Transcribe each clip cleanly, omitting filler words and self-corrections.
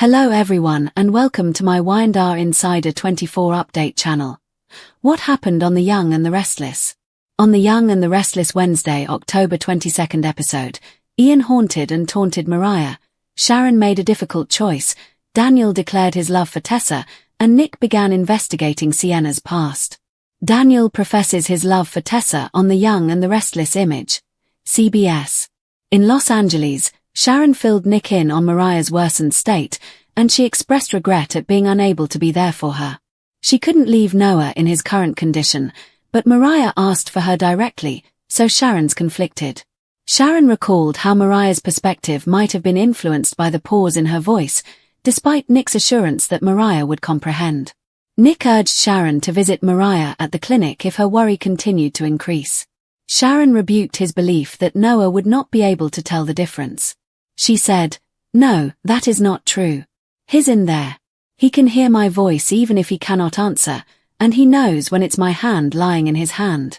Hello everyone and welcome to my Y&R Insider 24 update channel. What happened on The Young and the Restless? On The Young and the Restless Wednesday, October 22nd episode, Ian haunted and taunted Mariah, Sharon made a difficult choice, Daniel declared his love for Tessa, and Nick began investigating Sienna's past. Daniel professes his love for Tessa on The Young and the Restless image. CBS. In Los Angeles, Sharon filled Nick in on Mariah's worsened state, and she expressed regret at being unable to be there for her. She couldn't leave Noah in his current condition, but Mariah asked for her directly, so Sharon's conflicted. Sharon recalled how Mariah's perspective might have been influenced by the pause in her voice, despite Nick's assurance that Mariah would comprehend. Nick urged Sharon to visit Mariah at the clinic if her worry continued to increase. Sharon rebuked his belief that Noah would not be able to tell the difference. She said, "No, that is not true. He's in there. He can hear my voice even if he cannot answer, and he knows when it's my hand lying in his hand."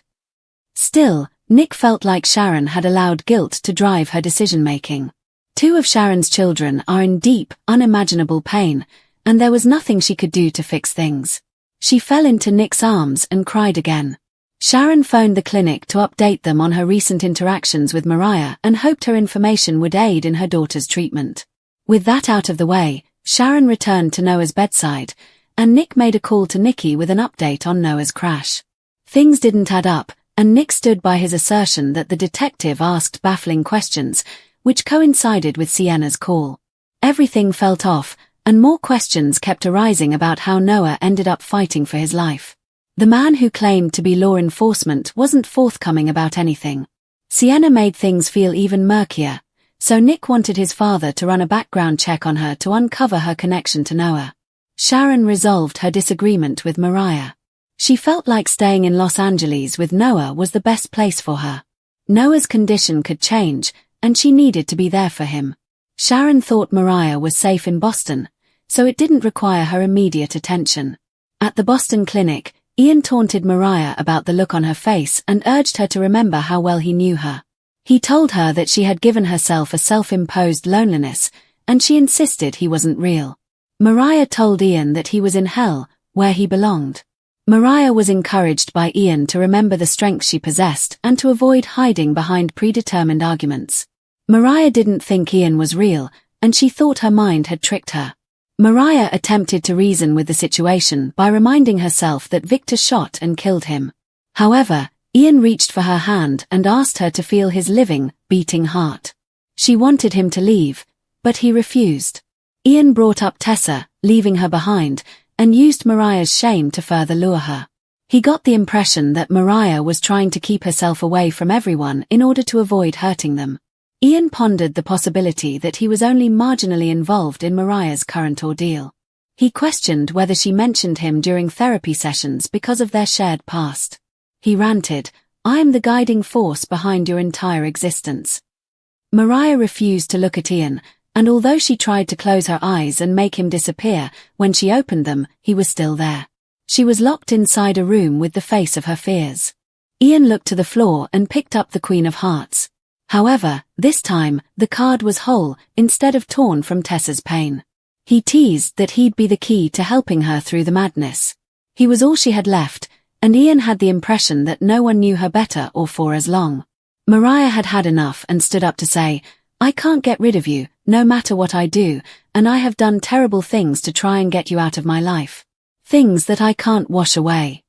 Still, Nick felt like Sharon had allowed guilt to drive her decision-making. Two of Sharon's children are in deep, unimaginable pain, and there was nothing she could do to fix things. She fell into Nick's arms and cried again. Sharon phoned the clinic to update them on her recent interactions with Mariah and hoped her information would aid in her daughter's treatment. With that out of the way, Sharon returned to Noah's bedside, and Nick made a call to Nikki with an update on Noah's crash. Things didn't add up, and Nick stood by his assertion that the detective asked baffling questions, which coincided with Sienna's call. Everything felt off, and more questions kept arising about how Noah ended up fighting for his life. The man who claimed to be law enforcement wasn't forthcoming about anything. Sienna made things feel even murkier, so Nick wanted his father to run a background check on her to uncover her connection to Noah. Sharon resolved her disagreement with Mariah. She felt like staying in Los Angeles with Noah was the best place for her. Noah's condition could change, and she needed to be there for him. Sharon thought Mariah was safe in Boston, so it didn't require her immediate attention. At the Boston clinic, Ian taunted Mariah about the look on her face and urged her to remember how well he knew her. He told her that she had given herself a self-imposed loneliness, and she insisted he wasn't real. Mariah told Ian that he was in hell, where he belonged. Mariah was encouraged by Ian to remember the strength she possessed and to avoid hiding behind predetermined arguments. Mariah didn't think Ian was real, and she thought her mind had tricked her. Mariah attempted to reason with the situation by reminding herself that Victor shot and killed him. However, Ian reached for her hand and asked her to feel his living, beating heart. She wanted him to leave, but he refused. Ian brought up Tessa, leaving her behind, and used Mariah's shame to further lure her. He got the impression that Mariah was trying to keep herself away from everyone in order to avoid hurting them. Ian pondered the possibility that he was only marginally involved in Mariah's current ordeal. He questioned whether she mentioned him during therapy sessions because of their shared past. He ranted, "I am the guiding force behind your entire existence." Mariah refused to look at Ian, and although she tried to close her eyes and make him disappear, when she opened them, he was still there. She was locked inside a room with the face of her fears. Ian looked to the floor and picked up the Queen of Hearts. However, this time, the card was whole, instead of torn from Tessa's pain. He teased that he'd be the key to helping her through the madness. He was all she had left, and Ian had the impression that no one knew her better or for as long. Mariah had had enough and stood up to say, "I can't get rid of you, no matter what I do, and I have done terrible things to try and get you out of my life. Things that I can't wash away."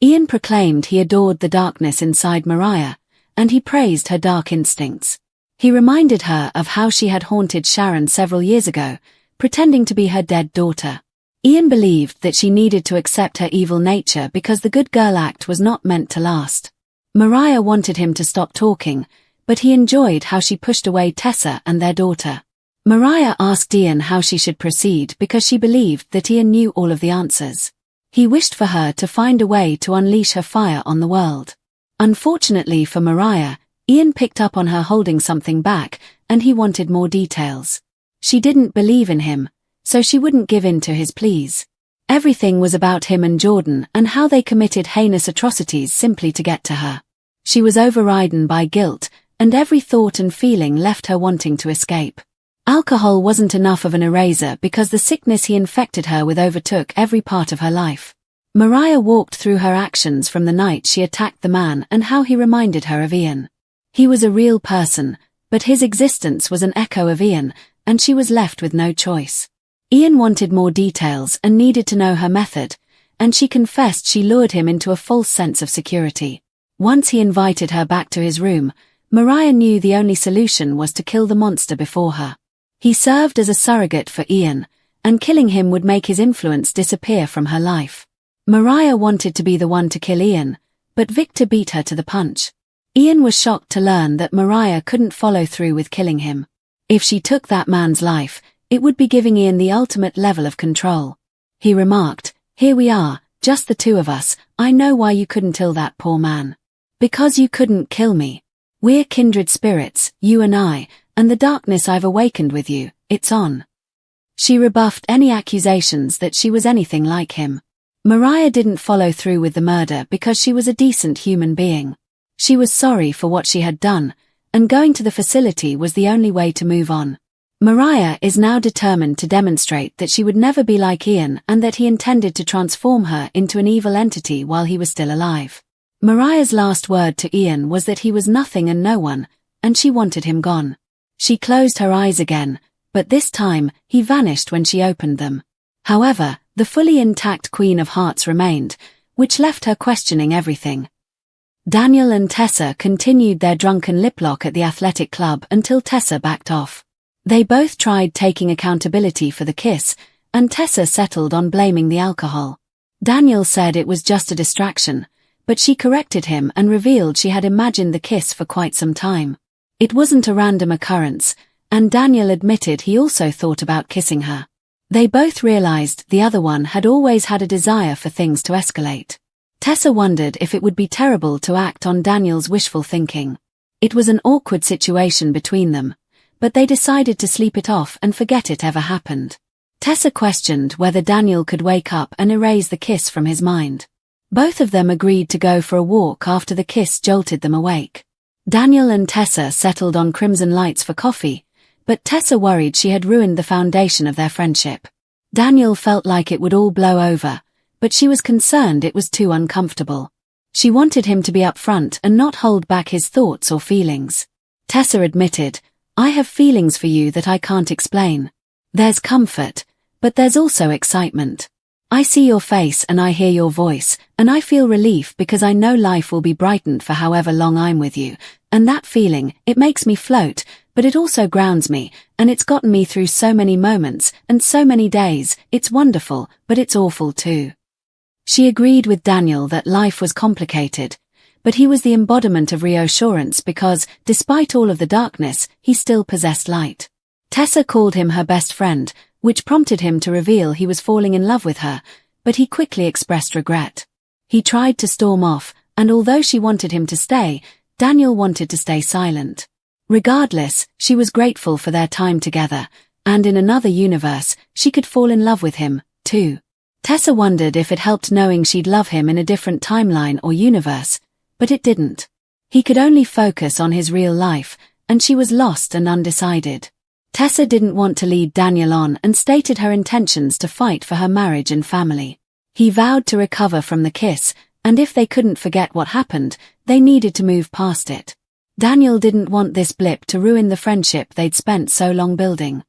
Ian proclaimed he adored the darkness inside Mariah, and he praised her dark instincts. He reminded her of how she had haunted Sharon several years ago, pretending to be her dead daughter. Ian believed that she needed to accept her evil nature because the good girl act was not meant to last. Mariah wanted him to stop talking, but he enjoyed how she pushed away Tessa and their daughter. Mariah asked Ian how she should proceed because she believed that Ian knew all of the answers. He wished for her to find a way to unleash her fire on the world. Unfortunately for Mariah, Ian picked up on her holding something back, and he wanted more details. She didn't believe in him, so she wouldn't give in to his pleas. Everything was about him and Jordan and how they committed heinous atrocities simply to get to her. She was overridden by guilt, and every thought and feeling left her wanting to escape. Alcohol wasn't enough of an eraser because the sickness he infected her with overtook every part of her life. Mariah walked through her actions from the night she attacked the man and how he reminded her of Ian. He was a real person, but his existence was an echo of Ian, and she was left with no choice. Ian wanted more details and needed to know her method, and she confessed she lured him into a false sense of security. Once he invited her back to his room, Mariah knew the only solution was to kill the monster before her. He served as a surrogate for Ian, and killing him would make his influence disappear from her life. Mariah wanted to be the one to kill Ian, but Victor beat her to the punch. Ian was shocked to learn that Mariah couldn't follow through with killing him. If she took that man's life, it would be giving Ian the ultimate level of control. He remarked, "Here we are, just the two of us. I know why you couldn't kill that poor man. Because you couldn't kill me. We're kindred spirits, you and I, and the darkness I've awakened with you, it's on." She rebuffed any accusations that she was anything like him. Mariah didn't follow through with the murder because she was a decent human being. She was sorry for what she had done, and going to the facility was the only way to move on. Mariah is now determined to demonstrate that she would never be like Ian and that he intended to transform her into an evil entity while he was still alive. Mariah's last word to Ian was that he was nothing and no one, and she wanted him gone. She closed her eyes again, but this time, he vanished when she opened them. However, the fully intact Queen of Hearts remained, which left her questioning everything. Daniel and Tessa continued their drunken lip-lock at the athletic club until Tessa backed off. They both tried taking accountability for the kiss, and Tessa settled on blaming the alcohol. Daniel said it was just a distraction, but she corrected him and revealed she had imagined the kiss for quite some time. It wasn't a random occurrence, and Daniel admitted he also thought about kissing her. They both realized the other one had always had a desire for things to escalate. Tessa wondered if it would be terrible to act on Daniel's wishful thinking. It was an awkward situation between them, but they decided to sleep it off and forget it ever happened. Tessa questioned whether Daniel could wake up and erase the kiss from his mind. Both of them agreed to go for a walk after the kiss jolted them awake. Daniel and Tessa settled on Crimson Lights for coffee, but Tessa worried she had ruined the foundation of their friendship. Daniel felt like it would all blow over, but she was concerned it was too uncomfortable. She wanted him to be upfront and not hold back his thoughts or feelings. Tessa admitted, "I have feelings for you that I can't explain. There's comfort, but there's also excitement. I see your face and I hear your voice, and I feel relief because I know life will be brightened for however long I'm with you, and that feeling, it makes me float, but it also grounds me, and it's gotten me through so many moments and so many days. It's wonderful, but it's awful too." She agreed with Daniel that life was complicated, but he was the embodiment of reassurance because, despite all of the darkness, he still possessed light. Tessa called him her best friend, which prompted him to reveal he was falling in love with her, but he quickly expressed regret. He tried to storm off, and although she wanted him to stay, Daniel wanted to stay silent. Regardless, she was grateful for their time together, and in another universe, she could fall in love with him, too. Tessa wondered if it helped knowing she'd love him in a different timeline or universe, but it didn't. He could only focus on his real life, and she was lost and undecided. Tessa didn't want to lead Daniel on and stated her intentions to fight for her marriage and family. He vowed to recover from the kiss, and if they couldn't forget what happened, they needed to move past it. Daniel didn't want this blip to ruin the friendship they'd spent so long building.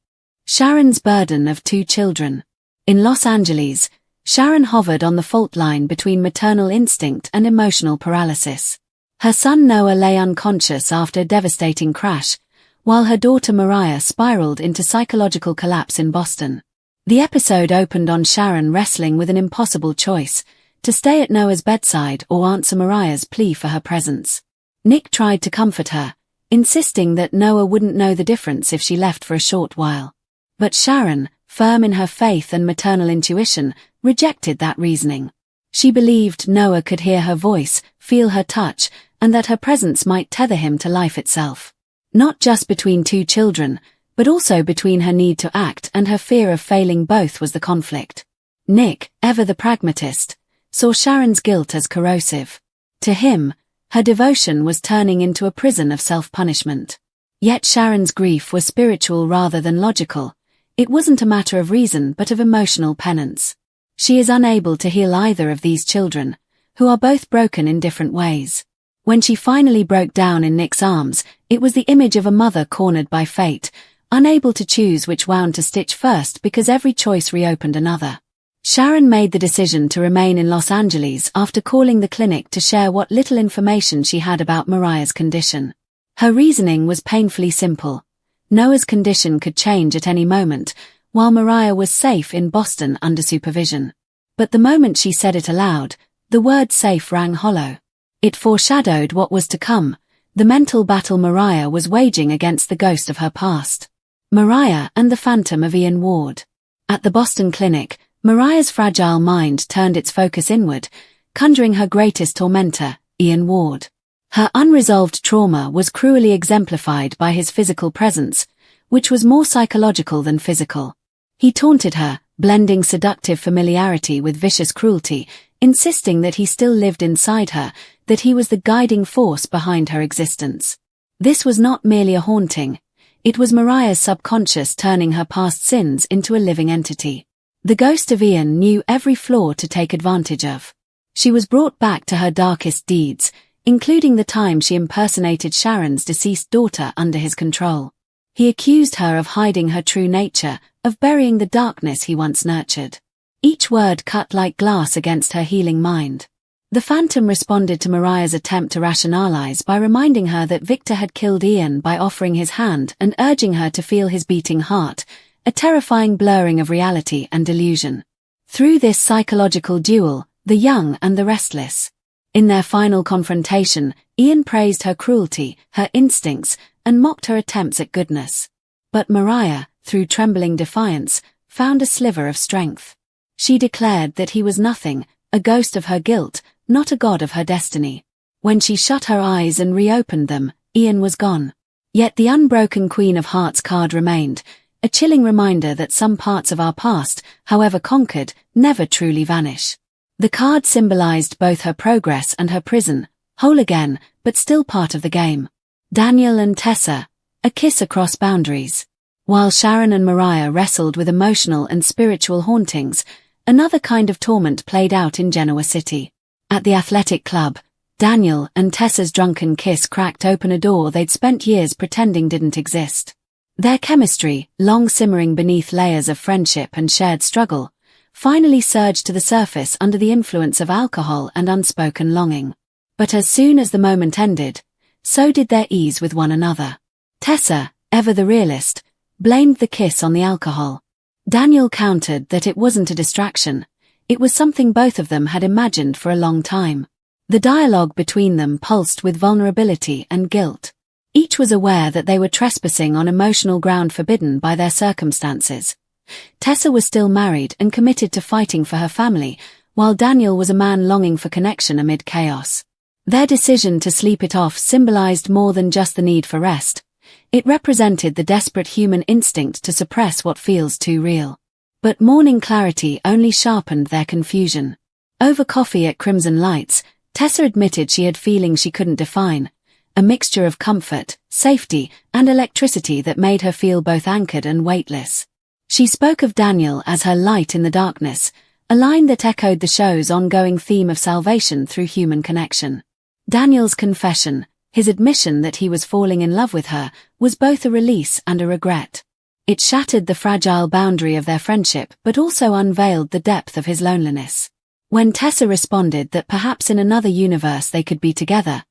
Sharon's burden of 2 children. In Los Angeles, Sharon hovered on the fault line between maternal instinct and emotional paralysis. Her son Noah lay unconscious after a devastating crash, while her daughter Mariah spiraled into psychological collapse in Boston. The episode opened on Sharon wrestling with an impossible choice, to stay at Noah's bedside or answer Mariah's plea for her presence. Nick tried to comfort her, insisting that Noah wouldn't know the difference if she left for a short while. But Sharon, firm in her faith and maternal intuition, rejected that reasoning. She believed Noah could hear her voice, feel her touch, and that her presence might tether him to life itself. Not just between 2 children, but also between her need to act and her fear of failing both was the conflict. Nick, ever the pragmatist, saw Sharon's guilt as corrosive. To him, her devotion was turning into a prison of self-punishment. Yet Sharon's grief was spiritual rather than logical. It wasn't a matter of reason but of emotional penance. She is unable to heal either of these children, who are both broken in different ways. When she finally broke down in Nick's arms, it was the image of a mother cornered by fate, unable to choose which wound to stitch first because every choice reopened another. Sharon made the decision to remain in Los Angeles after calling the clinic to share what little information she had about Mariah's condition. Her reasoning was painfully simple. Noah's condition could change at any moment, while Mariah was safe in Boston under supervision. But the moment she said it aloud, the word safe rang hollow. It foreshadowed what was to come, the mental battle Mariah was waging against the ghost of her past. Mariah and the phantom of Ian Ward. At the Boston clinic, Mariah's fragile mind turned its focus inward, conjuring her greatest tormentor, Ian Ward. Her unresolved trauma was cruelly exemplified by his physical presence, which was more psychological than physical. He taunted her, blending seductive familiarity with vicious cruelty, insisting that he still lived inside her, that he was the guiding force behind her existence. This was not merely a haunting. It was Mariah's subconscious turning her past sins into a living entity. The ghost of Ian knew every flaw to take advantage of. She was brought back to her darkest deeds, including the time she impersonated Sharon's deceased daughter under his control. He accused her of hiding her true nature, of burying the darkness he once nurtured. Each word cut like glass against her healing mind. The phantom responded to Mariah's attempt to rationalize by reminding her that Victor had killed Ian by offering his hand and urging her to feel his beating heart, a terrifying blurring of reality and delusion. Through this psychological duel, the young and the restless. In their final confrontation, Ian praised her cruelty, her instincts, and mocked her attempts at goodness. But Mariah, through trembling defiance, found a sliver of strength. She declared that he was nothing, a ghost of her guilt, not a god of her destiny. When she shut her eyes and reopened them, Ian was gone. Yet the unbroken Queen of Hearts card remained, a chilling reminder that some parts of our past, however conquered, never truly vanish. The card symbolized both her progress and her prison, whole again, but still part of the game. Daniel and Tessa, a kiss across boundaries. While Sharon and Mariah wrestled with emotional and spiritual hauntings, another kind of torment played out in Genoa City. At the athletic club, Daniel and Tessa's drunken kiss cracked open a door they'd spent years pretending didn't exist. Their chemistry, long simmering beneath layers of friendship and shared struggle, finally surged to the surface under the influence of alcohol and unspoken longing. But as soon as the moment ended, so did their ease with one another. Tessa, ever the realist, blamed the kiss on the alcohol. Daniel countered that it wasn't a distraction, it was something both of them had imagined for a long time. The dialogue between them pulsed with vulnerability and guilt. Each was aware that they were trespassing on emotional ground forbidden by their circumstances. Tessa was still married and committed to fighting for her family, while Daniel was a man longing for connection amid chaos. Their decision to sleep it off symbolized more than just the need for rest. It represented the desperate human instinct to suppress what feels too real. But morning clarity only sharpened their confusion. Over coffee at Crimson Lights, Tessa admitted she had feelings she couldn't define, a mixture of comfort, safety, and electricity that made her feel both anchored and weightless. She spoke of Daniel as her light in the darkness, a line that echoed the show's ongoing theme of salvation through human connection. Daniel's confession, his admission that he was falling in love with her, was both a release and a regret. It shattered the fragile boundary of their friendship but also unveiled the depth of his loneliness. When Tessa responded that perhaps in another universe they could be together,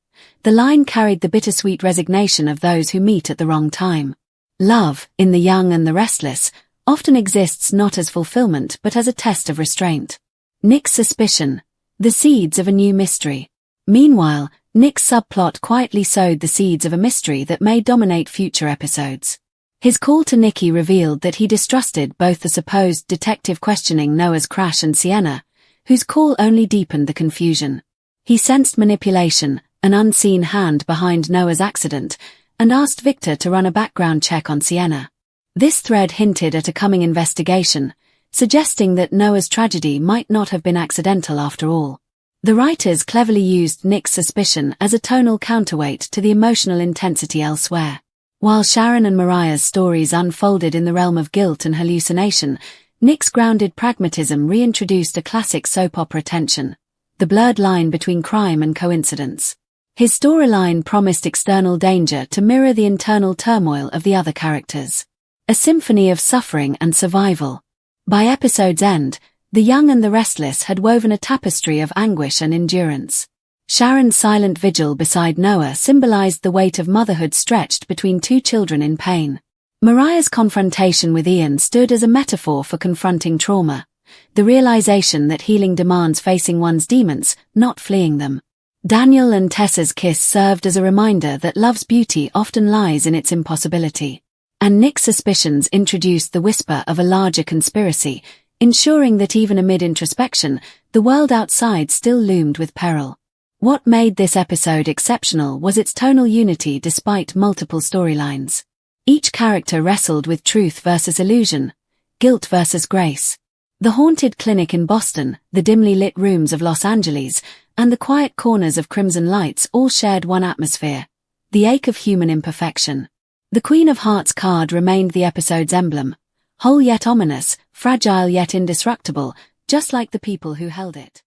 the line carried the bittersweet resignation of those who meet at the wrong time. Love, in the young and the restless, often exists not as fulfillment but as a test of restraint. Nick's suspicion, the seeds of a new mystery. Meanwhile, Nick's subplot quietly sowed the seeds of a mystery that may dominate future episodes. His call to Nikki revealed that he distrusted both the supposed detective questioning Noah's crash and Sienna, whose call only deepened the confusion. He sensed manipulation, an unseen hand behind Noah's accident, and asked Victor to run a background check on Sienna. This thread hinted at a coming investigation, suggesting that Noah's tragedy might not have been accidental after all. The writers cleverly used Nick's suspicion as a tonal counterweight to the emotional intensity elsewhere. While Sharon and Mariah's stories unfolded in the realm of guilt and hallucination, Nick's grounded pragmatism reintroduced a classic soap opera tension, the blurred line between crime and coincidence. His storyline promised external danger to mirror the internal turmoil of the other characters. A symphony of suffering and survival. By episode's end, the young and the restless had woven a tapestry of anguish and endurance. Sharon's silent vigil beside Noah symbolized the weight of motherhood stretched between two children in pain. Mariah's confrontation with Ian stood as a metaphor for confronting trauma, the realization that healing demands facing one's demons, not fleeing them. Daniel and Tessa's kiss served as a reminder that love's beauty often lies in its impossibility. And Nick's suspicions introduced the whisper of a larger conspiracy, ensuring that even amid introspection, the world outside still loomed with peril. What made this episode exceptional was its tonal unity despite multiple storylines. Each character wrestled with truth versus illusion, guilt versus grace. The haunted clinic in Boston, the dimly lit rooms of Los Angeles, and the quiet corners of Crimson Lights all shared one atmosphere, the ache of human imperfection. The Queen of Hearts card remained the episode's emblem, whole yet ominous, fragile yet indestructible, just like the people who held it.